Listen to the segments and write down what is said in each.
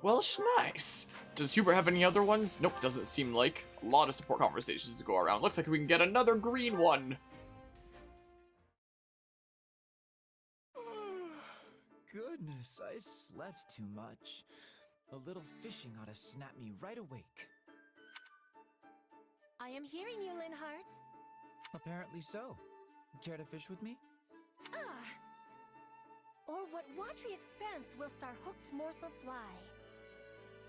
Well, nice. Does Hubert have any other ones? Nope, doesn't seem like. A lot of support conversations to go around. Looks like we can get another green one. Goodness, I slept too much. A little fishing ought to snap me right awake. I am hearing you, Linhart. Apparently so. Care to fish with me? Ah. Or what watery expanse whilst our hooked morsel fly?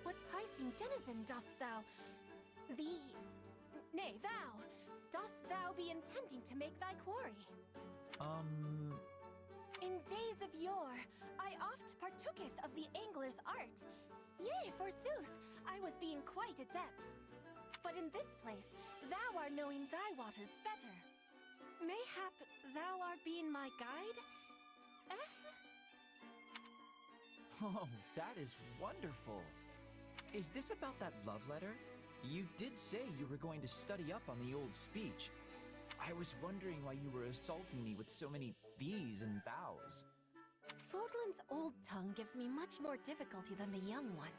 What piscine denizen dost thou... Nay, thou! Dost thou be intending to make thy quarry? In days of yore, I oft partooketh of the angler's art. Yea, forsooth, I was being quite adept. But in this place, thou art knowing thy waters better. Mayhap thou art being my guide? Oh, that is wonderful. Is this about that love letter? You did say you were going to study up on the old speech. I was wondering why you were assaulting me with so many these and thous. Fodlan's old tongue gives me much more difficulty than the young one.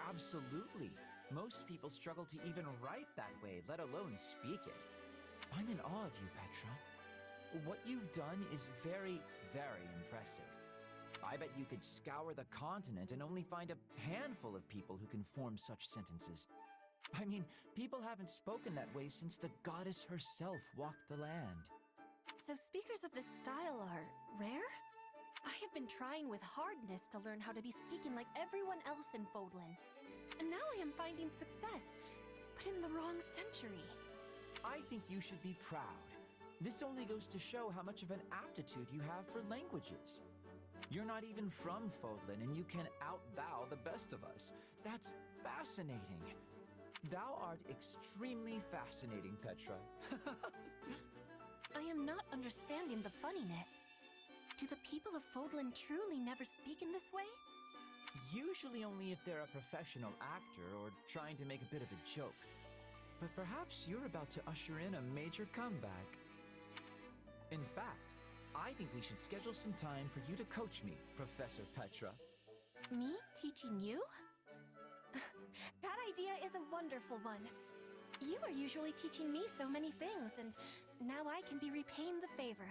Absolutely. Most people struggle to even write that way, let alone speak it. I'm in awe of you, Petra. What you've done is very, very impressive. I bet you could scour the continent and only find a handful of people who can form such sentences. I mean, people haven't spoken that way since the goddess herself walked the land. So speakers of this style are rare? I have been trying with hardness to learn how to be speaking like everyone else in Fodlan. And now I am finding success, but in the wrong century. I think you should be proud. This only goes to show how much of an aptitude you have for languages. You're not even from Fodlan, and you can out-thou the best of us. That's fascinating. Thou art extremely fascinating, Petra. I am not understanding the funniness. Do the people of Fodlan truly never speak in this way? Usually only if they're a professional actor or trying to make a bit of a joke. But perhaps you're about to usher in a major comeback. In fact, I think we should schedule some time for you to coach me, Professor Petra. Me teaching you? That idea is a wonderful one. You are usually teaching me so many things, and now I can be repaying the favor.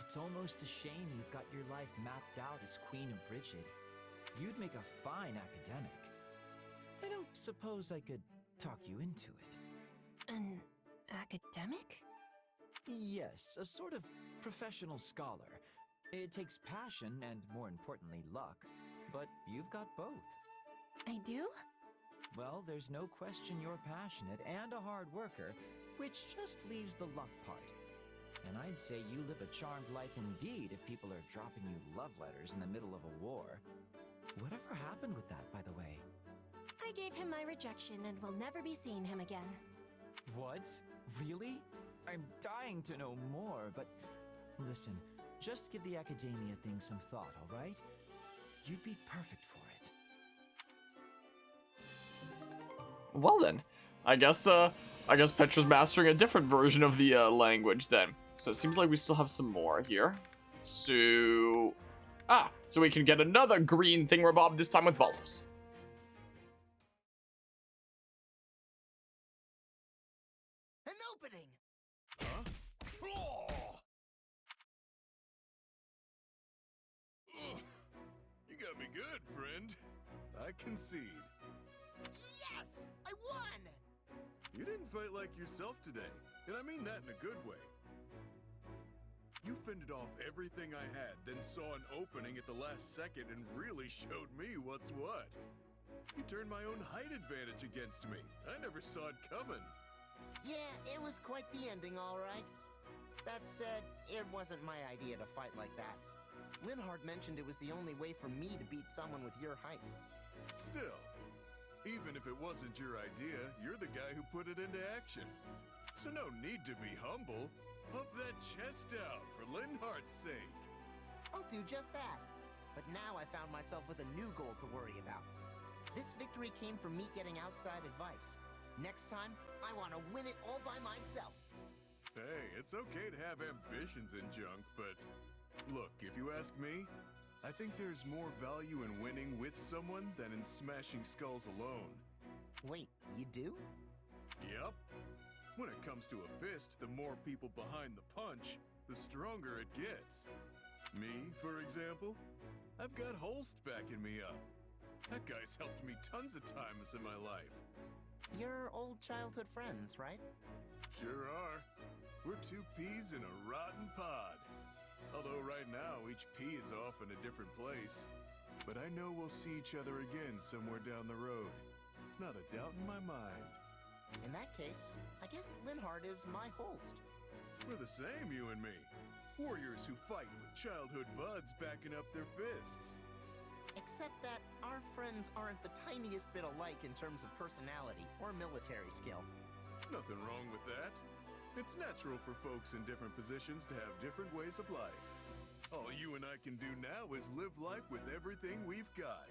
It's almost a shame you've got your life mapped out as Queen of Brigid. You'd make a fine academic. I don't suppose I could talk you into it. An academic? Yes, a sort of professional scholar. It takes passion and, more importantly, luck. But you've got both. I do? Well, there's no question you're passionate and a hard worker, which just leaves the luck part. And I'd say you live a charmed life indeed if people are dropping you love letters in the middle of a war. Whatever happened with that, by the way? I gave him my rejection and will never be seeing him again. What? Really? I'm dying to know more, but... Listen, just give the academia thing some thought, all right? You'd be perfect for it. Well then, I guess Petra's mastering a different version of the language then. So it seems like we still have some more here. So we can get another green thingamabob, this time with Balthus. An opening! Huh? Oh! Ugh. You got me good, friend. I concede. Yes! I won! You didn't fight like yourself today, and I mean that in a good way. You fended off everything I had, then saw an opening at the last second and really showed me what's what. You turned my own height advantage against me. I never saw it coming. Yeah, it was quite the ending, all right. That said, it wasn't my idea to fight like that. Linhart mentioned it was the only way for me to beat someone with your height. Still, even if it wasn't your idea, you're the guy who put it into action. So no need to be humble. Puff that chest out for Linhart's sake. I'll do just that. But now I found myself with a new goal to worry about. This victory came from me getting outside advice. Next time, I want to win it all by myself. Hey, it's okay to have ambitions and junk, but look, if you ask me, I think there's more value in winning with someone than in smashing skulls alone. Wait, you do? Yep. When it comes to a fist, the more people behind the punch, the stronger it gets. Me, for example, I've got Holst backing me up. That guy's helped me tons of times in my life. You're old childhood friends, right? Sure are. We're two peas in a rotten pod. Although right now, each pea is off in a different place. But I know we'll see each other again somewhere down the road. Not a doubt in my mind. In that case, I guess Linhart is my Holst. We're the same, you and me. Warriors who fight with childhood buds backing up their fists. Except that our friends aren't the tiniest bit alike in terms of personality or military skill. Nothing wrong with that. It's natural for folks in different positions to have different ways of life. All you and I can do now is live life with everything we've got.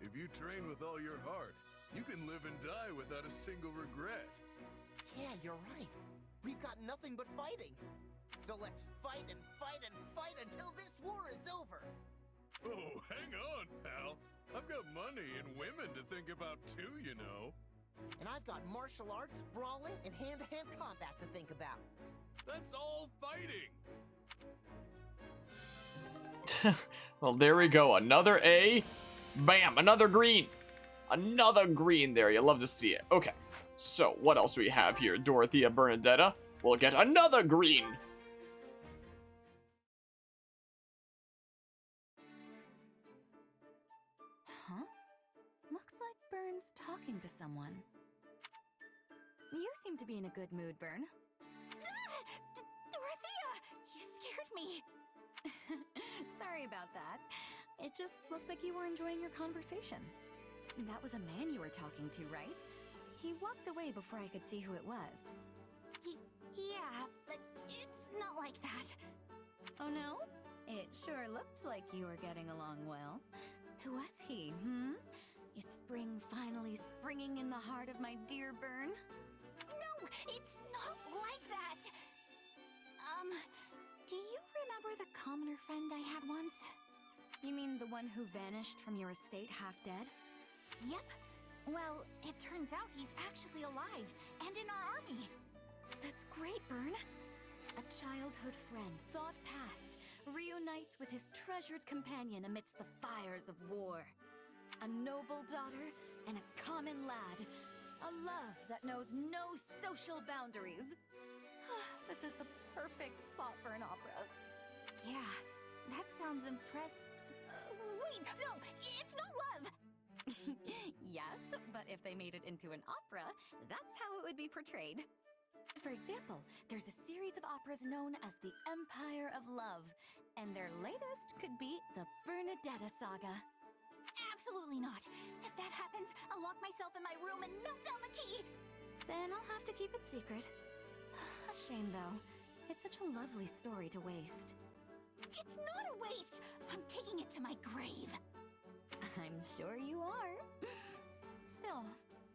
If you train with all your heart, you can live and die without a single regret. Yeah, you're right. We've got nothing but fighting. So let's fight and fight and fight until this war is over. Oh, hang on, pal. I've got money and women to think about too, you know. And I've got martial arts, brawling, and hand-to-hand combat to think about. That's all fighting. Well, there we go. Another A. Bam, another green. Another green there. You love to see it. Okay, so what else do we have here? Dorothea Bernadetta will get another green. Huh? Looks like Burn's talking to someone. You seem to be in a good mood, Burn. Dorothea! You scared me! Sorry about that. It just looked like you were enjoying your conversation. That was a man you were talking to, right? He walked away before I could see who it was. Yeah, but it's not like that. Oh no? It sure looked like you were getting along well. Who was he, hmm? Is spring finally springing in the heart of my dear Burn? No, it's not like that. Do you remember the commoner friend I had once? You mean the one who vanished from your estate half dead? Yep. Well, it turns out he's actually alive and in our army. That's great, Burn. A childhood friend, thought past, reunites with his treasured companion amidst the fires of war. A noble daughter and a common lad. A love that knows no social boundaries. This is the perfect plot for an opera. Yeah, that sounds impressive. Wait, no, it's not love! Yes, but if they made it into an opera, that's how it would be portrayed. For example, there's a series of operas known as the Empire of Love, and their latest could be the Bernadetta Saga. Absolutely not. If that happens, I'll lock myself in my room and melt down the key! Then I'll have to keep it secret. A shame, though. It's such a lovely story to waste. It's not a waste! I'm taking it to my grave! I'm sure you are. Still,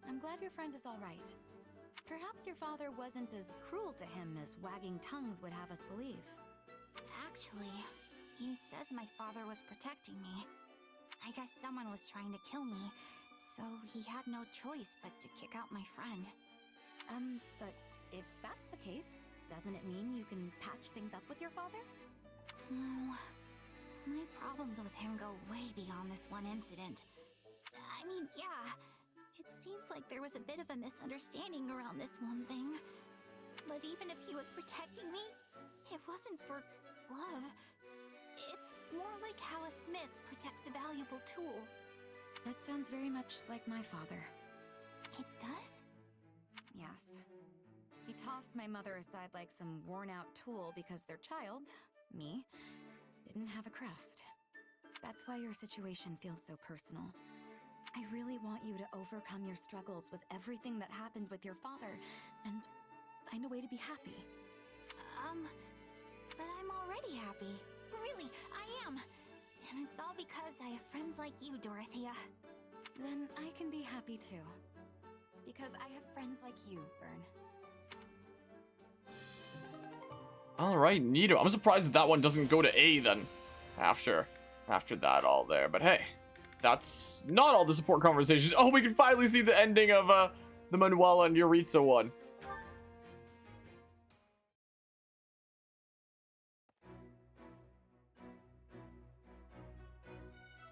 I'm glad your friend is all right. Perhaps your father wasn't as cruel to him as wagging tongues would have us believe. Actually, he says my father was protecting me. I guess someone was trying to kill me, so he had no choice but to kick out my friend. But if that's the case, doesn't it mean you can patch things up with your father? No. My problems with him go way beyond this one incident. I mean, yeah, it seems like there was a bit of a misunderstanding around this one thing. But even if he was protecting me, it wasn't for love. It's more like how a smith protects a valuable tool. That sounds very much like my father. It does? Yes. He tossed my mother aside like some worn-out tool because their child, me, didn't have a crest. That's why your situation feels so personal. I really want you to overcome your struggles with everything that happened with your father and find a way to be happy. But I'm already happy. Really, I am. And it's all because I have friends like you, Dorothea. Then I can be happy too. Because I have friends like you, Burn. All right, neato. I'm surprised that one doesn't go to A then. After. after that all there. But hey, that's not all the support conversations. Oh, we can finally see the ending of the Manuela and Yuritsa one.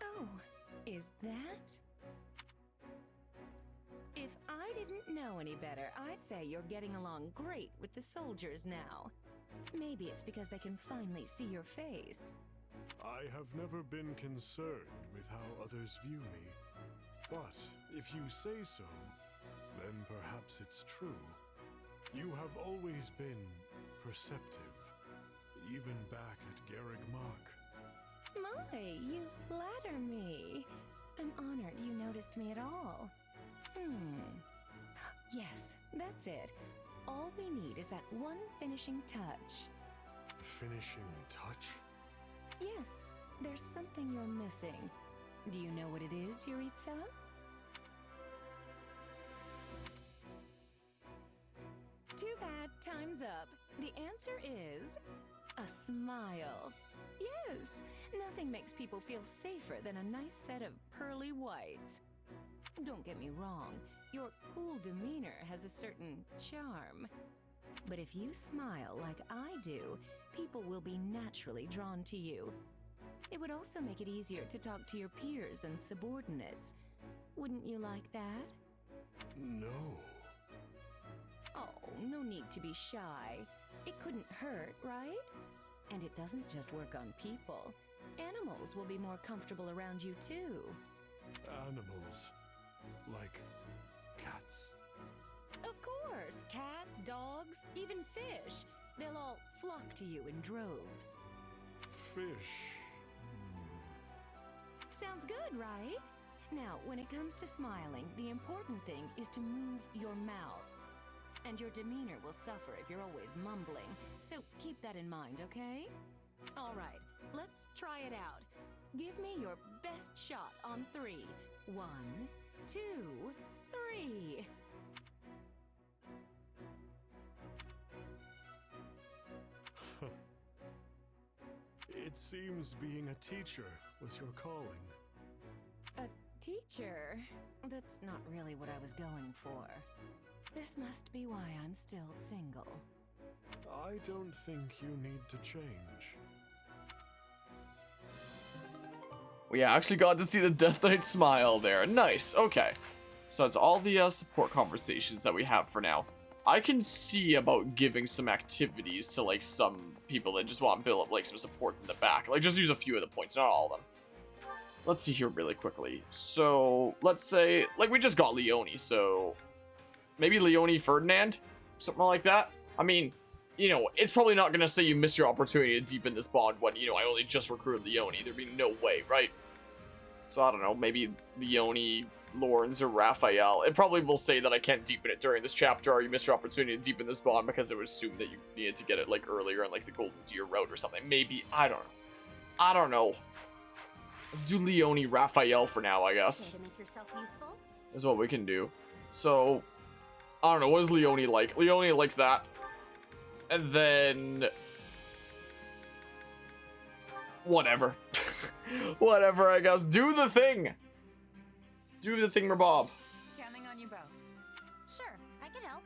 Oh, is that? If I didn't know any better, I'd say you're getting along great with the soldiers now. Maybe it's because they can finally see your face. I have never been concerned with how others view me. But if you say so, then perhaps it's true. You have always been perceptive, even back at Garreg Mach. My, you flatter me. I'm honored you noticed me at all. Yes, that's it. All we need is that one finishing touch. Finishing touch? Yes, there's something you're missing. Do you know what it is, Yuritsa? Too bad, time's up. The answer is a smile. Yes, nothing makes people feel safer than a nice set of pearly whites. Don't get me wrong, your cool demeanor has a certain charm. But if you smile like I do, people will be naturally drawn to you. It would also make it easier to talk to your peers and subordinates. Wouldn't you like that? No. Oh, no need to be shy. It couldn't hurt, right? And it doesn't just work on people. Animals will be more comfortable around you too. Animals. Like cats. Of course! Cats, dogs, even fish. They'll all flock to you in droves. Fish. Sounds good, right? Now, when it comes to smiling, the important thing is to move your mouth. And your demeanor will suffer if you're always mumbling, so keep that in mind, okay? Alright, let's try it out. Give me your best shot on 3. 1, 2, 3. It seems being a teacher was your calling. A teacher? That's not really what I was going for. This must be why I'm still single. I don't think you need to change. We actually got to see the Death Knight smile there. Nice. Okay. So that's all the support conversations that we have for now. I can see about giving some activities to like some people that just want to build up like some supports in the back. Like just use a few of the points, not all of them. Let's see here really quickly. So let's say like we just got Leone, so maybe Leone Ferdinand, something like that. I mean, you know, it's probably not gonna say you missed your opportunity to deepen this bond when, you know, I only just recruited Leone. There'd be no way, right? So I don't know, maybe Leone, Lawrence, or Raphael. It probably will say that I can't deepen it during this chapter, or you missed your opportunity to deepen this bond because it would assume that you needed to get it like earlier in like the Golden Deer route or something. Maybe, I don't know. I don't know. Let's do Leone, Raphael for now, I guess. To make yourself useful? Is what we can do. So, I don't know, what is Leone like? Leone likes that. And then... whatever. Whatever, I guess. Do the thing! Do the thing, Bob. Counting on you both. Sure, I can help.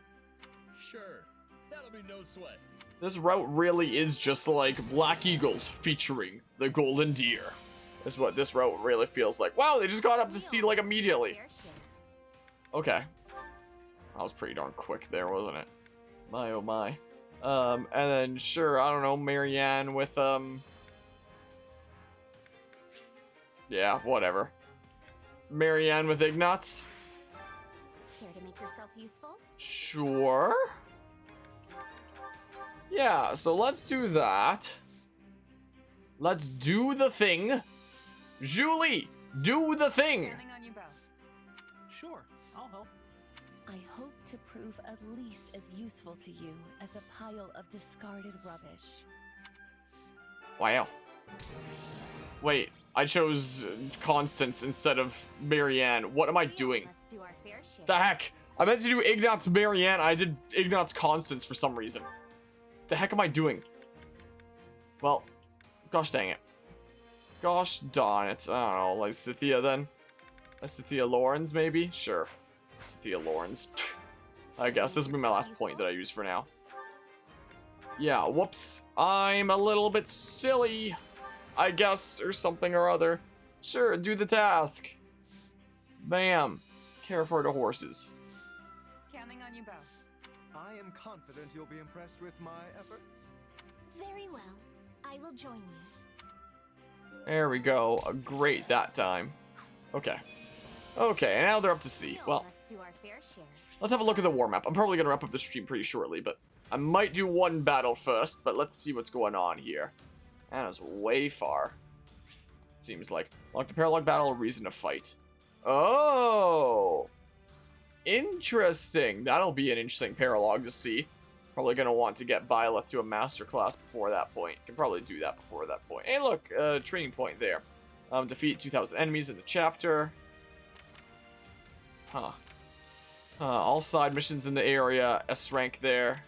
Sure, that'll be no sweat. This route really is just like Black Eagles featuring the Golden Deer. Is what this route really feels like. Wow, they just got up to sea like immediately. Okay. That was pretty darn quick there, wasn't it? My oh my. And then sure, I don't know, Marianne with yeah, whatever. Marianne with Ignatz? Care to make yourself useful? Sure. Yeah, so let's do that. Let's do the thing. Julie, do the thing. Counting on you both. Sure, I'll help. I hope to prove at least as useful to you as a pile of discarded rubbish. Wow. Wait, I chose Constance instead of Marianne. What am I doing? Must do our fair share. The heck? I meant to do Ignatz Marianne. I did Ignatz Constance for some reason. The heck am I doing? Well, gosh dang it. Gosh darn it. I don't know, Lysithea then? Lysithea Lawrence, maybe? Sure. Lysithea Lawrence. I guess this will be my last point that I use for now. Yeah, whoops. I'm a little bit silly, I guess, or something or other. Sure, do the task. Bam. Care for the horses. Counting on you both. I am confident you'll be impressed with my efforts. Very well. I will join you. There we go. Great that time. Okay. Okay, and now they're up to sea. Well, Must do our fair share. let's have a look at the war map. I'm probably going to wrap up the stream pretty shortly, but I might do one battle first, but let's see what's going on here. That is way far. It seems like. Like the paralog battle, a reason to fight. Oh! Interesting. That'll be an interesting paralog to see. Probably going to want to get Byleth to a masterclass before that point. Can probably do that before that point. Hey, look, training point there. Defeat 2,000 enemies in the chapter. Huh. All side missions in the area. S rank there.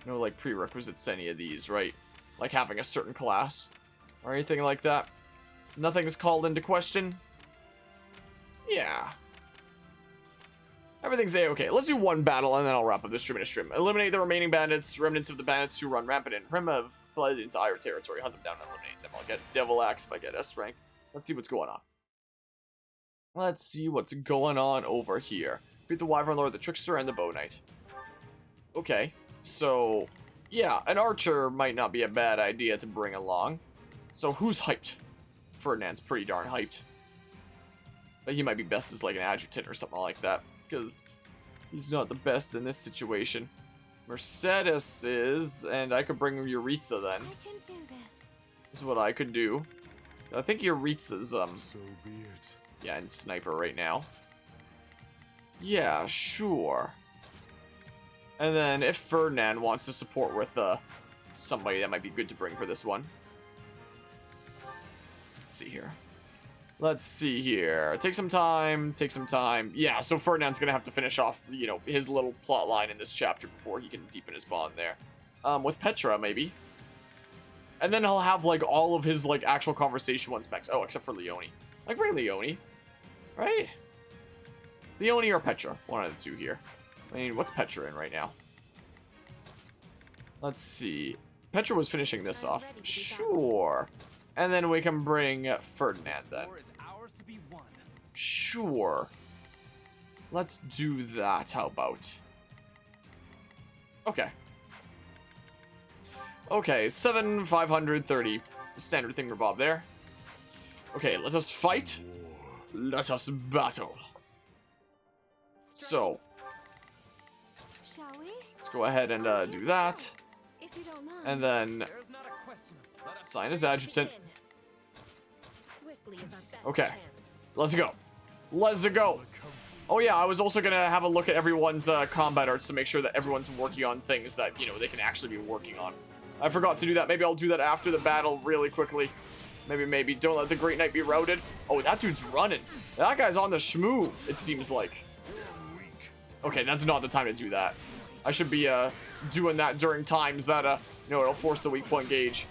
No, like, prerequisites to any of these, right? Like having a certain class. Or anything like that. Nothing's called into question. Yeah. Everything's A-okay. Let's do one battle and then I'll wrap up this stream in a stream. Eliminate the remaining bandits, remnants of the bandits who run rampant in Rim have fled into Ire territory. Hunt them down and eliminate them. I'll get Devil Axe if I get S rank. Let's see what's going on. Let's see what's going on over here. Beat the Wyvern Lord, the Trickster, and the Bow Knight. Okay, so yeah, an archer might not be a bad idea to bring along. So who's hyped? Ferdinand's pretty darn hyped. But he might be best as like an adjutant or something like that, because he's not the best in this situation. Mercedes is, and I could bring Yuritsa then. I can do this. This is what I could do. I think Yuritsa's, So be it. yeah, in Sniper right now. Yeah, sure. And then if Ferdinand wants to support with, somebody that might be good to bring for this one. Let's see here. Let's see here. Take some time. Take some time. Yeah, so Ferdinand's gonna have to finish off, you know, his little plot line in this chapter before he can deepen his bond there. With Petra, maybe. And then he'll have, like, all of his, like, actual conversation once back. Oh, except for Leone. Like, bring Leone. Right? Leone or Petra. One of the two here. I mean, what's Petra in right now? Let's see. Petra was finishing this off. Sure. And then we can bring Ferdinand then. Sure. Let's do that. How about? Okay. Okay, 7,530. Standard thingamabob there. Okay, let us fight. Let us battle. So, Shall we? let's go ahead and do that. If you don't mind. And then sign as adjutant. Swiftly is our best Okay. chance. Let's go. Let's go. Oh yeah, I was also gonna have a look at everyone's combat arts to make sure that everyone's working on things that, you know, they can actually be working on. I forgot to do that. Maybe I'll do that after the battle really quickly. Maybe. Don't let the Great Knight be routed. Oh, that dude's running. That guy's on the schmoove, it seems like. Okay, that's not the time to do that. I should be doing that during times that, you know, it'll force the weak point gauge.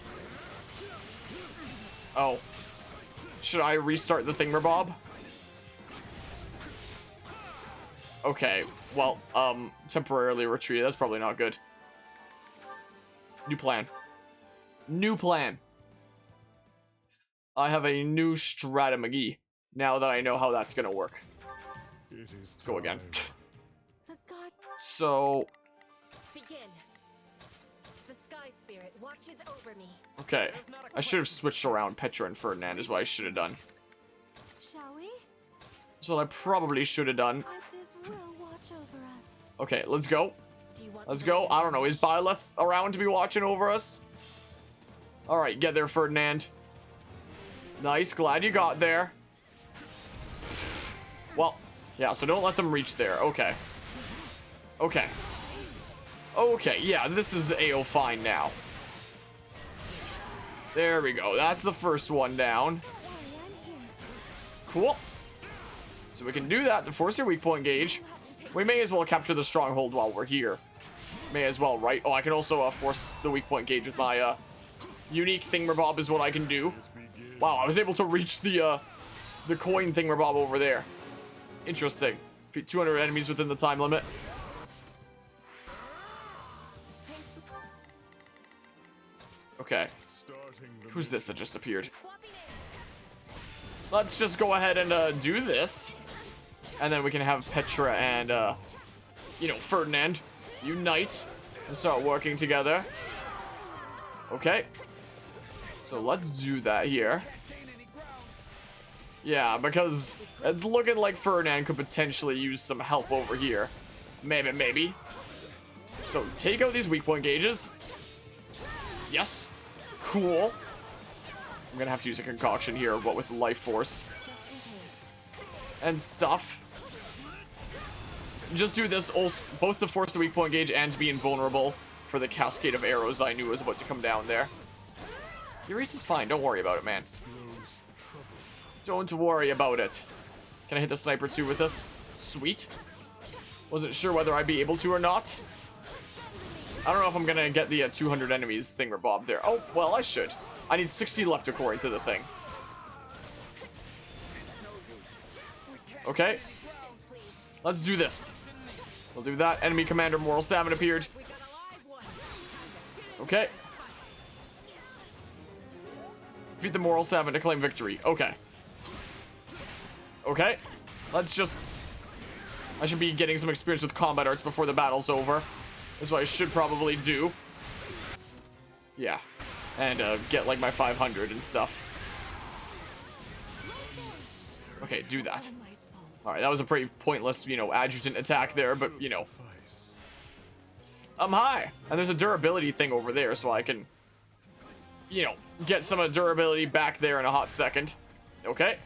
Oh. Should I restart the thingamabob? Okay, well, temporarily retreat. That's probably not good. New plan. New plan. I have a new strategy now that I know how that's gonna work. Let's go again. The god. So, Begin. The Sky Spirit watches over me. okay. I should have switched around Petra and Ferdinand is what I should have done. Shall we? That's what I probably should have done. This will watch over us. Okay, let's go. Do you want Let's the go. right I don't know. Is Byleth around to be watching over us? Alright, get there, Ferdinand. Nice. Glad you got there. Well, yeah, so don't let them reach there. Okay. Okay. Okay, yeah, this is A.O. fine now. There we go. That's the first one down. Cool. So we can do that to force your weak point gauge. We may as well capture the stronghold while we're here. May as well, right? Oh, I can also force the weak point gauge with my Unique thingamabob is what I can do. Wow, I was able to reach the coin thingamabob over there. Interesting. Defeat 200 enemies within the time limit. Okay. Who's this that just appeared? Let's just go ahead and do this. And then we can have Petra and, you know, Ferdinand unite and start working together. Okay. So let's do that here. Yeah, because it's looking like Ferdinand could potentially use some help over here. Maybe. So take out these weak point gauges. Yes. Cool. I'm gonna have to use a concoction here, but with life force and stuff. Just do this also, both to force the weak point gauge and to be invulnerable for the cascade of arrows I knew was about to come down there. Your reach is fine. Don't worry about it, man. Don't worry about it. Can I hit the sniper too with this? Sweet. Wasn't sure whether I'd be able to or not. I don't know if I'm gonna get the 200 enemies thingamabob there. Oh, well, I should. I need 60 left according to the thing. Okay. Let's do this. We'll do that. Enemy Commander Moral Savin appeared. Okay. Defeat the Moral Savin to claim victory. Okay. Okay. Let's just... I should be getting some experience with combat arts before the battle's over. That's what I should probably do. Yeah. And get like my 500 and stuff. Okay, do that. Alright, that was a pretty pointless, you know, adjutant attack there, but, you know. I'm high. And there's a durability thing over there, so I can, you know, get some durability back there in a hot second. Okay.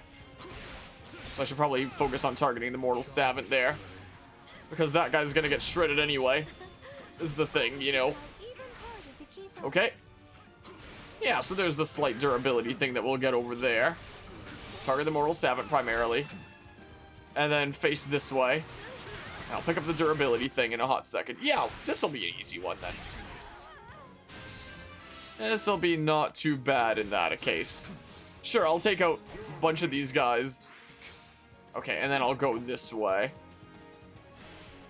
So I should probably focus on targeting the Mortal Savant there. Because that guy's gonna get shredded anyway. Is the thing, you know. Okay. Yeah, so there's the slight durability thing that we'll get over there. Target the Mortal Savant primarily. And then face this way. I'll pick up the durability thing in a hot second. Yeah, this'll be an easy one then. This'll be not too bad in that case. Sure, I'll take out a bunch of these guys. Okay, and then I'll go this way.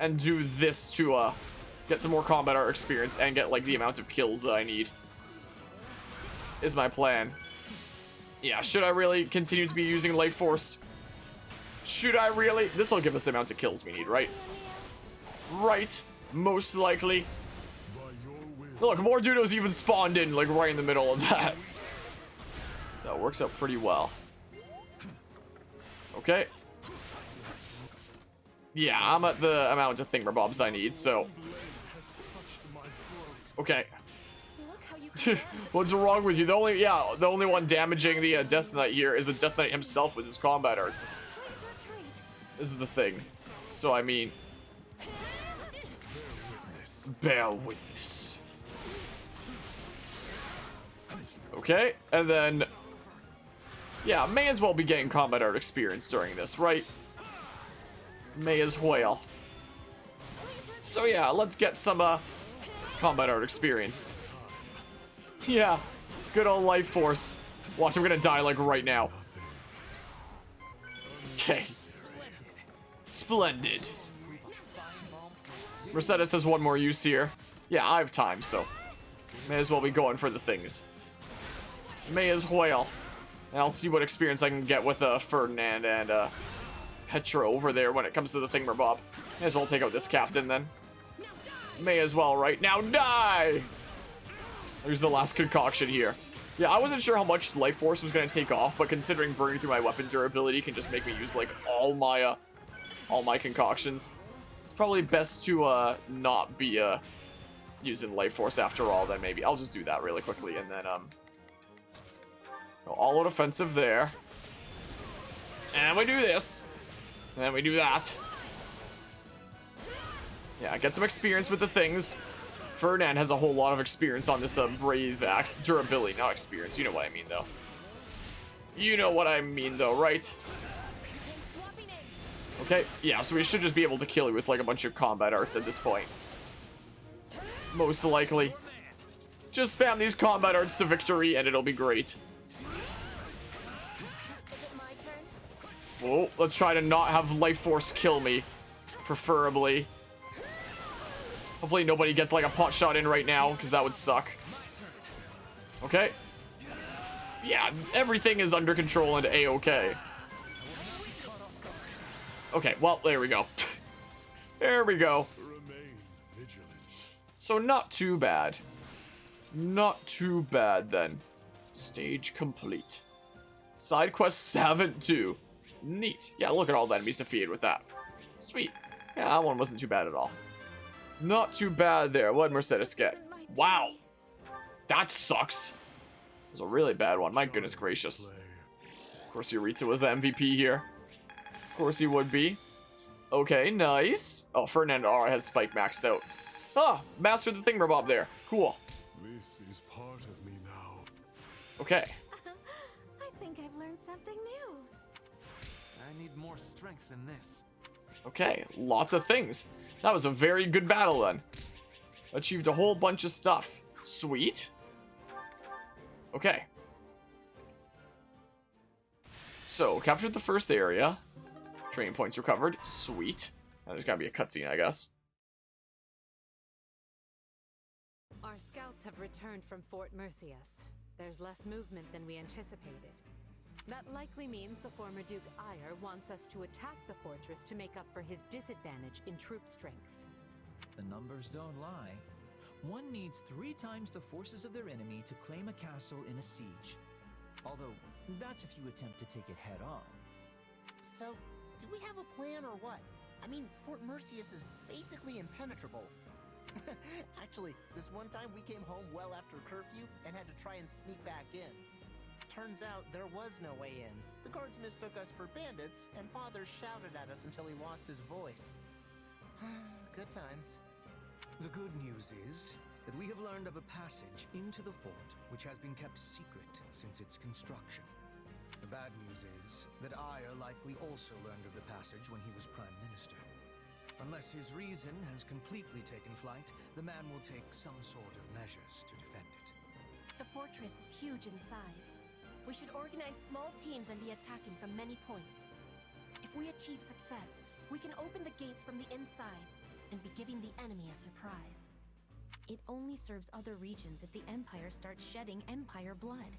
And do this to, get some more combat art experience and get, like, the amount of kills that I need. Is my plan. Yeah, should I really continue to be using life force? Should I really? This will give us the amount of kills we need, right? Right. Most likely. Look, more Dudos even spawned in, like, right in the middle of that. So it works out pretty well. Okay. Yeah, I'm at the amount of thingamabobs I need, so. Okay. What's wrong with you? The only one damaging the Death Knight here is the Death Knight himself with his combat arts. This is the thing. So, I mean... Bear witness. Okay, and then... Yeah, may as well be getting combat art experience during this, right? May as well. So yeah, let's get some, combat art experience. Yeah, good old life force. Watch, I'm gonna die, like, right now. Okay. Splendid. Mercedes has one more use here. Yeah, I have time, so may as well be going for the things. May as well. And I'll see what experience I can get with Ferdinand and Petra over there when it comes to the thingamabob. May as well take out this captain then. May as well, right? Now die! There's the last concoction here. Yeah, I wasn't sure how much life force was going to take off, but considering burning through my weapon durability can just make me use, like, all my concoctions. It's probably best to not be using life force after all, then maybe. I'll just do that really quickly and then go all out offensive there. And we do this. And then we do that. Yeah, get some experience with the things. Ferdinand has a whole lot of experience on this Brave Axe. Durability, not experience. You know what I mean, though. You know what I mean, though, right? Okay, yeah, so we should just be able to kill you with, like, a bunch of combat arts at this point. Most likely. Just spam these combat arts to victory and it'll be great. Whoa, let's try to not have Life Force kill me. Preferably. Hopefully nobody gets like a pot shot in right now, because that would suck. Okay. Yeah, everything is under control and a-okay. Okay, well, there we go. There we go. So not too bad. Not too bad then. Stage complete. Side quest 7-2. Neat. Yeah, look at all the enemies defeated with that. Sweet. Yeah, that one wasn't too bad at all. Not too bad there. What Mercedes get? Wow. That sucks. It was a really bad one. My goodness gracious. Of course, Yuritsa was the MVP here. Of course he would be. Okay, nice. Oh, Ferdinand R has Spike maxed out. Ah, mastered the thingamabob there. Cool. This is part of me now. Okay. I think I've learned something new. I need more strength than this. Okay, lots of things. That was a very good battle then. Achieved a whole bunch of stuff. Sweet. Okay. So, captured the first area. Training points recovered. Sweet. Now there's gotta be a cutscene, I guess. Our scouts have returned from Fort Mercius. There's less movement than we anticipated. That likely means the former Duke Ire wants us to attack the fortress to make up for his disadvantage in troop strength. The numbers don't lie. One needs 3 times the forces of their enemy to claim a castle in a siege. Although, that's if you attempt to take it head on. So, do we have a plan or what? I mean, Fort Mercius is basically impenetrable. Actually, this one time we came home well after curfew and had to try and sneak back in. Turns out there was no way in. The guards mistook us for bandits, and Father shouted at us until he lost his voice. Good times. The good news is that we have learned of a passage into the fort which has been kept secret since its construction. The bad news is that Ire likely also learned of the passage when he was Prime Minister. Unless his reason has completely taken flight, the man will take some sort of measures to defend it. The fortress is huge in size. We should organize small teams and be attacking from many points. If we achieve success, we can open the gates from the inside and be giving the enemy a surprise. It only serves other regions if the Empire starts shedding Empire blood.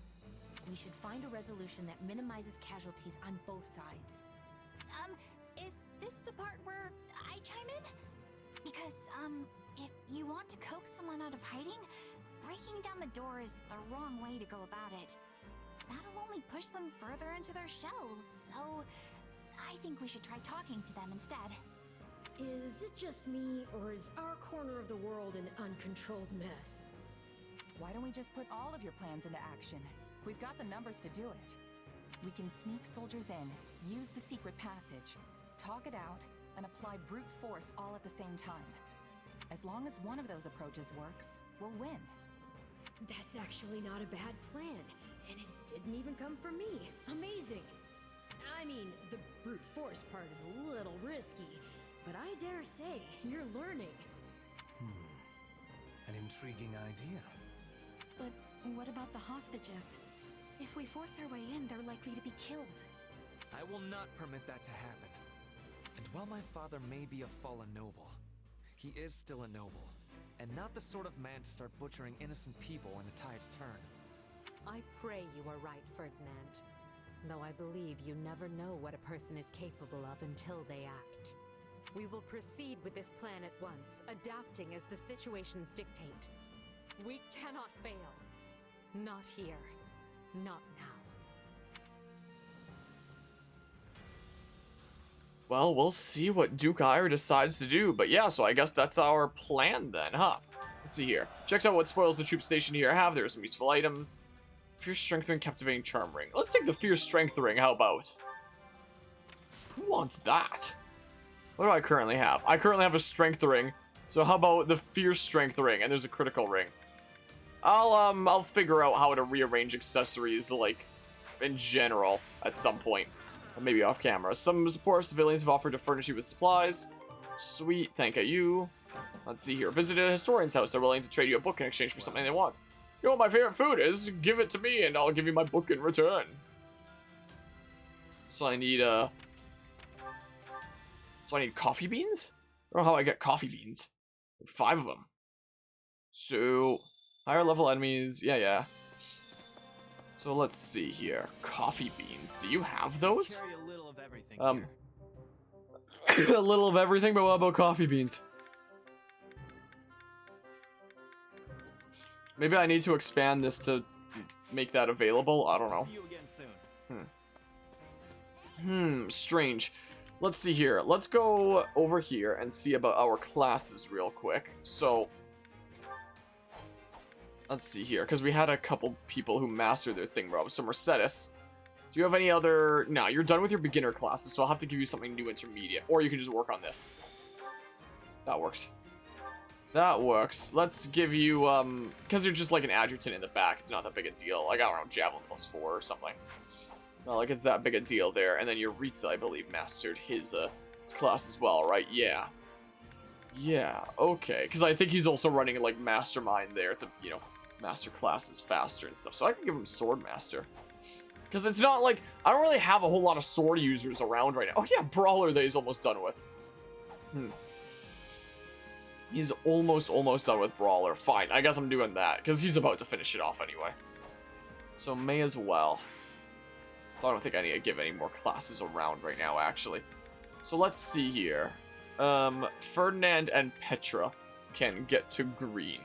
We should find a resolution that minimizes casualties on both sides. Is this the part where I chime in? Because, if you want to coax someone out of hiding, breaking down the door is the wrong way to go about it. That'll only push them further into their shells, so I think we should try talking to them instead. Is it just me, or is our corner of the world an uncontrolled mess? Why don't we just put all of your plans into action? We've got the numbers to do it. We can sneak soldiers in, use the secret passage, talk it out, and apply brute force all at the same time. As long as one of those approaches works, we'll win. That's actually not a bad plan, and it didn't even come from me. Amazing! I mean, the brute force part is a little risky, but I dare say you're learning. An intriguing idea. But what about the hostages? If we force our way in, they're likely to be killed. I will not permit that to happen. And while my father may be a fallen noble, he is still a noble, and not the sort of man to start butchering innocent people when the tides turn. I pray you are right, Ferdinand. Though I believe you never know what a person is capable of until they act. We will proceed with this plan at once, adapting as the situations dictate. We cannot fail. Not here. Not now. Well, we'll see what Duke Ire decides to do. But yeah, so I guess that's our plan then, huh? Let's see here. Checked out what spoils the troop station here have. There's some useful items. Fierce Strength Ring, Captivating Charm Ring. Let's take the Fierce Strength Ring, how about? Who wants that? What do I currently have? I currently have a Strength Ring. So how about the Fierce Strength Ring? And there's a Critical Ring. I'll figure out how to rearrange accessories, like, in general, at some point. Or maybe off camera. Some support civilians have offered to furnish you with supplies. Sweet, thank you. Let's see here. Visited a historian's house. They're willing to trade you a book in exchange for something they want. You know what my favorite food is? Give it to me and I'll give you my book in return. So I need coffee beans? I don't know how I get coffee beans. 5 of them. So, higher level enemies, yeah. So let's see here. Coffee beans, do you have those? Carry a little of everything A little of everything, but what about coffee beans? Maybe I need to expand this to make that available. I don't know. See you again soon. Strange. Let's see here. Let's go over here and see about our classes real quick. So, let's see here, because we had a couple people who mastered their thing, Rob. So, Mercedes, do you have any other... No, you're done with your beginner classes, so I'll have to give you something new intermediate. Or you can just work on this. That works. That works. Let's give you, because you're just like an adjutant in the back, it's not that big a deal. Like, I don't know, Javelin +4 or something. Not like it's that big a deal there. And then your Ritza, I believe, mastered his class as well, right? Yeah. Yeah, okay. Because I think he's also running, like, Mastermind there to, you know, master classes faster and stuff. So I can give him Sword Master. Because it's not like, I don't really have a whole lot of sword users around right now. Oh yeah, Brawler that he's almost done with. He's almost done with Brawler. Fine, I guess I'm doing that, because he's about to finish it off anyway. So may as well. So I don't think I need to give any more classes around right now, actually. So let's see here. Ferdinand and Petra can get to green.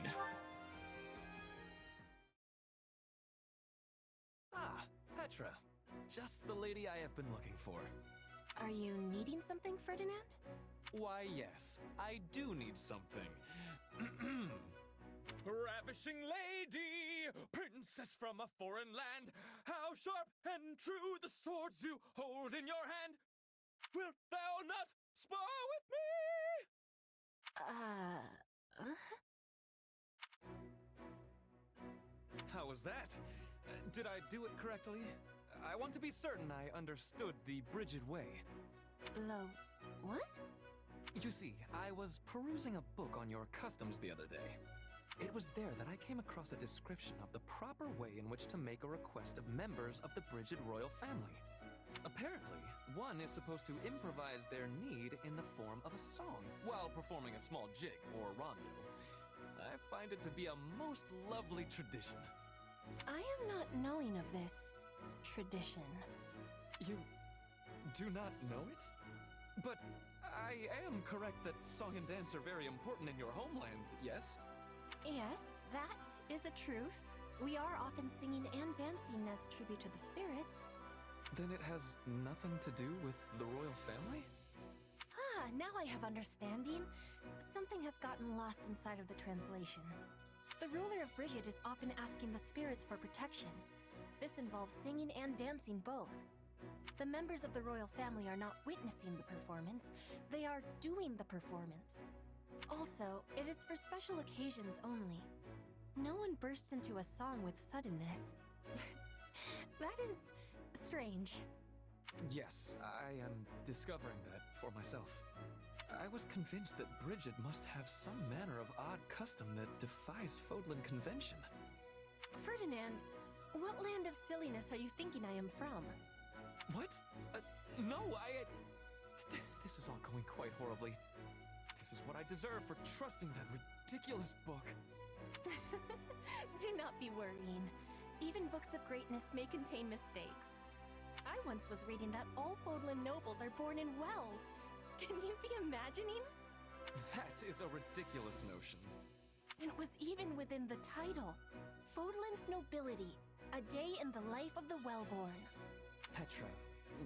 Ah, Petra. Just the lady I have been looking for. Are you needing something, Ferdinand? Why, yes, I do need something. Ravishing lady, princess from a foreign land, how sharp and true the swords you hold in your hand. Wilt thou not spar with me? How was that? Did I do it correctly? I want to be certain I understood the Brigid way. What? You see, I was perusing a book on your customs the other day. It was there that I came across a description of the proper way in which to make a request of members of the Brigid royal family. Apparently, one is supposed to improvise their need in the form of a song while performing a small jig or rondo. I find it to be a most lovely tradition. I am not knowing of this tradition. You do not know it? But I am correct that song and dance are very important in your homeland, yes? Yes, that is a truth. We are often singing and dancing as tribute to the spirits. Then it has nothing to do with the royal family? Now I have understanding. Something has gotten lost inside of the translation. The ruler of Brigid is often asking the spirits for protection. This involves singing and dancing both. The members of the royal family are not witnessing the performance, they are doing the performance. Also, it is for special occasions only. No one bursts into a song with suddenness. That is strange. Yes, I am discovering that for myself. I was convinced that Brigid must have some manner of odd custom that defies Fodlan convention. Ferdinand, what land of silliness are you thinking I am from? What? No, This is all going quite horribly. This is what I deserve for trusting that ridiculous book. Do not be worrying. Even books of greatness may contain mistakes. I once was reading that all Fodlan nobles are born in wells. Can you be imagining? That is a ridiculous notion. It was even within the title. Fodlan's Nobility, a day in the life of the wellborn. Petra,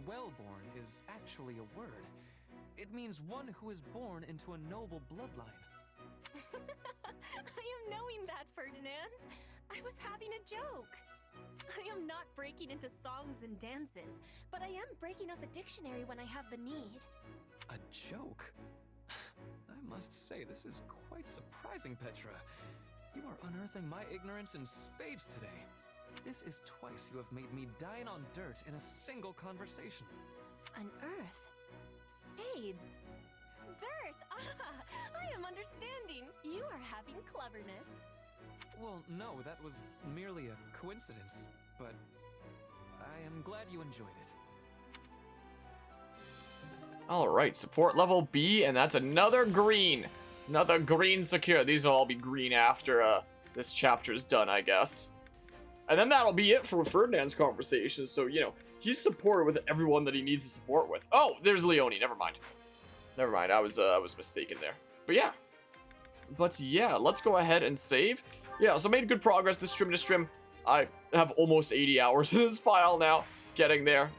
wellborn is actually a word. It means one who is born into a noble bloodline. I am knowing that, Ferdinand. I was having a joke. I am not breaking into songs and dances, but I am breaking out the dictionary when I have the need. A joke? I must say, this is quite surprising, Petra. You are unearthing my ignorance in spades today. This is twice you have made me dine on dirt in a single conversation. Unearth? Spades? Dirt! I am understanding. You are having cleverness. Well, no, that was merely a coincidence, but I am glad you enjoyed it. Alright, support level B, and that's another green. Another green secure. These will all be green after this chapter's done, I guess. And then that'll be it for Ferdinand's conversation. So, you know, he's supported with everyone that he needs to support with. Oh, there's Leonie. Never mind. Never mind. I was mistaken there. But yeah, let's go ahead and save. Yeah, so made good progress this stream. I have almost 80 hours in this file now, getting there.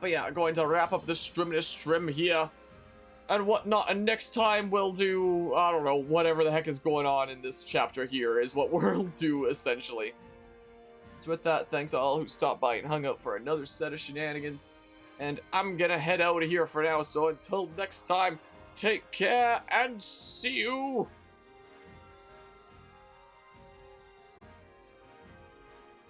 But yeah, going to wrap up this stream here and whatnot. And next time we'll do, I don't know, whatever the heck is going on in this chapter here is what we'll do essentially. So with that, thanks all who stopped by and hung out for another set of shenanigans. And I'm gonna head out of here for now. So until next time, take care and see you